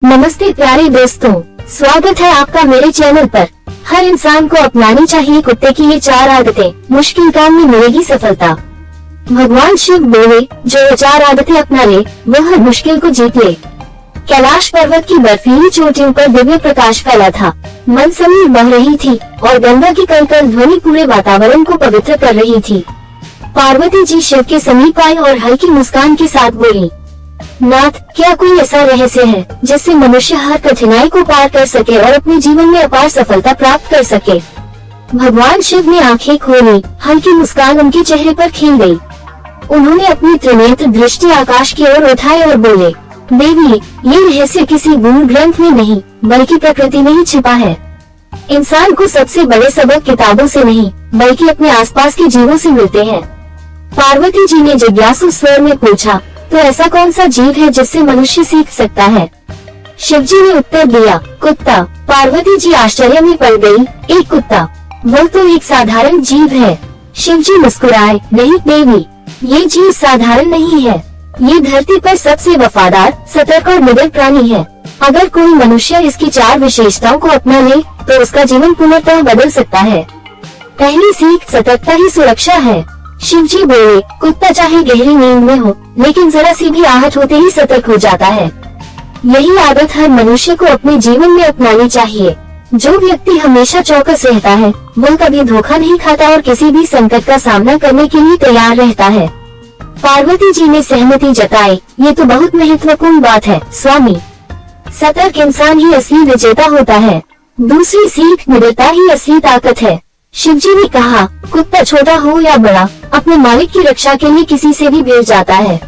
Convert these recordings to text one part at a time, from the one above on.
नमस्ते प्यारे दोस्तों, स्वागत है आपका मेरे चैनल पर। हर इंसान को अपनानी चाहिए कुत्ते की ये 4 आदतें, मुश्किल काम में मिलेगी सफलता। भगवान शिव बोले, जो ये 4 आदतें अपना ले वो हर मुश्किल को जीत ले। कैलाश पर्वत की बर्फीली चोटियों पर दिव्य प्रकाश फैला था। मनसमीर बह रही थी और गंगा की कलकल ध्वनि पूरे वातावरण को पवित्र कर रही थी। पार्वती जी शिव के समीप आई और हल्की मुस्कान के साथ बोली, नाथ, क्या कोई ऐसा रहस्य है जिससे मनुष्य हर कठिनाई को पार कर सके और अपने जीवन में अपार सफलता प्राप्त कर सके। भगवान शिव ने आंखें खोली, हल्की मुस्कान उनके चेहरे पर खिल गई। उन्होंने अपनी त्रिनेत्र दृष्टि आकाश की ओर उठाई और बोले, देवी, ये रहस्य किसी गूढ़ ग्रंथ में नहीं बल्कि प्रकृति में ही छिपा है। इंसान को सबसे बड़े सबक किताबों से नहीं बल्कि अपने आसपास के जीवों से मिलते हैं। पार्वती जी ने जिज्ञासु स्वर में पूछा, तो ऐसा कौन सा जीव है जिससे मनुष्य सीख सकता है? शिव जी ने उत्तर दिया, कुत्ता। पार्वती जी आश्चर्य में पड़ गई, एक कुत्ता? वो तो एक साधारण जीव है। शिव जी मुस्कुराए, नहीं देवी, ये जीव साधारण नहीं है। ये धरती पर सबसे वफादार, सतर्क और निडर प्राणी है। अगर कोई मनुष्य इसकी 4 विशेषताओं को अपना ले तो उसका जीवन पूर्णतः बदल सकता है। पहली सीख सतर्कता ही सुरक्षा है। शिव जी बोले, कुत्ता चाहे गहरी नींद में हो लेकिन जरा सी भी आहट होते ही सतर्क हो जाता है। यही आदत हर मनुष्य को अपने जीवन में अपनानी चाहिए। जो व्यक्ति हमेशा चौकस रहता है वह कभी धोखा नहीं खाता और किसी भी संकट का सामना करने के लिए तैयार रहता है। पार्वती जी ने सहमति जताई, ये तो बहुत महत्वपूर्ण बात है स्वामी। सतर्क इंसान ही असली विजेता होता है। दूसरी सीख निडरता ही असली ताकत है। शिव जी ने कहा, कुत्ता छोटा हो या बड़ा अपने मालिक की रक्षा के लिए किसी से भी भिड़ जाता है।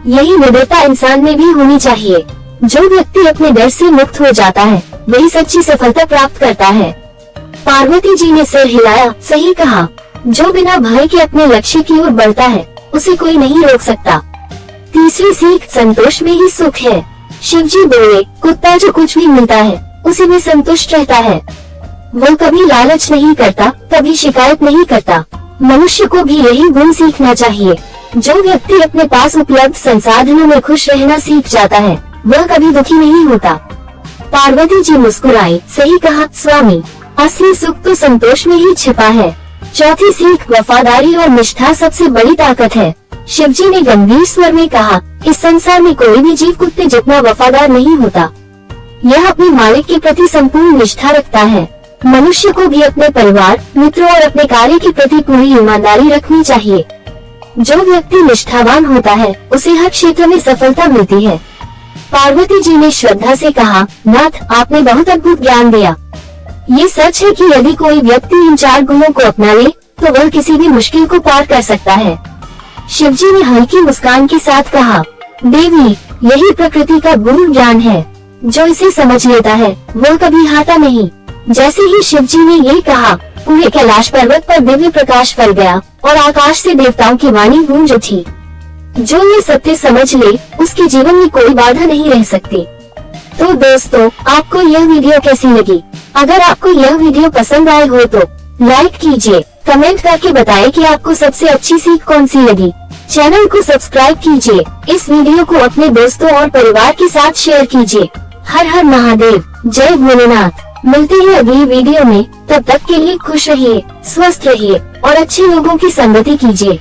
यही निडरता इंसान में भी होनी चाहिए। जो व्यक्ति अपने डर से मुक्त हो जाता है वही सच्ची सफलता प्राप्त करता है। पार्वती जी ने सिर हिलाया, सही कहा। जो बिना भय के अपने लक्ष्य की ओर बढ़ता है उसे कोई नहीं रोक सकता। तीसरी सीख संतोष में ही सुख है। शिव जी बोले, कुत्ता जो कुछ भी मिलता है उसी में संतुष्ट रहता है। वो कभी लालच नहीं करता, कभी शिकायत नहीं करता। मनुष्य को भी यही गुण सीखना चाहिए। जो व्यक्ति अपने पास उपलब्ध संसाधनों में खुश रहना सीख जाता है वह कभी दुखी नहीं होता। पार्वती जी मुस्कुराई, सही कहा स्वामी, असली सुख तो संतोष में ही छिपा है। चौथी सीख वफादारी और निष्ठा सबसे बड़ी ताकत है। शिव जी ने गंभीर स्वर में कहा, इस संसार में कोई भी जीव कुत्ते जितना वफादार नहीं होता। यह अपने मालिक के प्रति संपूर्ण निष्ठा रखता है। मनुष्य को भी अपने परिवार, मित्रों और अपने कार्य के प्रति पूरी ईमानदारी रखनी चाहिए। जो व्यक्ति निष्ठावान होता है उसे हर क्षेत्र में सफलता मिलती है। पार्वती जी ने श्रद्धा से कहा, नाथ, आपने बहुत अद्भुत ज्ञान दिया। ये सच है कि यदि कोई व्यक्ति इन 4 गुणों को अपना ले तो वह किसी भी मुश्किल को पार कर सकता है। शिव जी ने हल्की मुस्कान के साथ कहा, देवी, यही प्रकृति का गुण ज्ञान है। जो इसे समझ लेता है वह कभी हारता नहीं। जैसे ही शिव जी ने ये कहा, पूरे कैलाश पर्वत पर दिव्य प्रकाश फैल गया और आकाश से देवताओं की वाणी गूंज उठी। जो ये सत्य समझ ले उसके जीवन में कोई बाधा नहीं रह सकती। तो दोस्तों, आपको यह वीडियो कैसी लगी? अगर आपको यह वीडियो पसंद आए हो तो लाइक कीजिए, कमेंट करके बताएं कि आपको सबसे अच्छी सीख कौन सी लगी। चैनल को सब्सक्राइब कीजिए। इस वीडियो को अपने दोस्तों और परिवार के साथ शेयर कीजिए। हर हर महादेव, जय भोलेनाथ। मिलते हैं अगली वीडियो में। तब तक के लिए खुश रहिए, स्वस्थ रहिए और अच्छे लोगों की संगति कीजिए।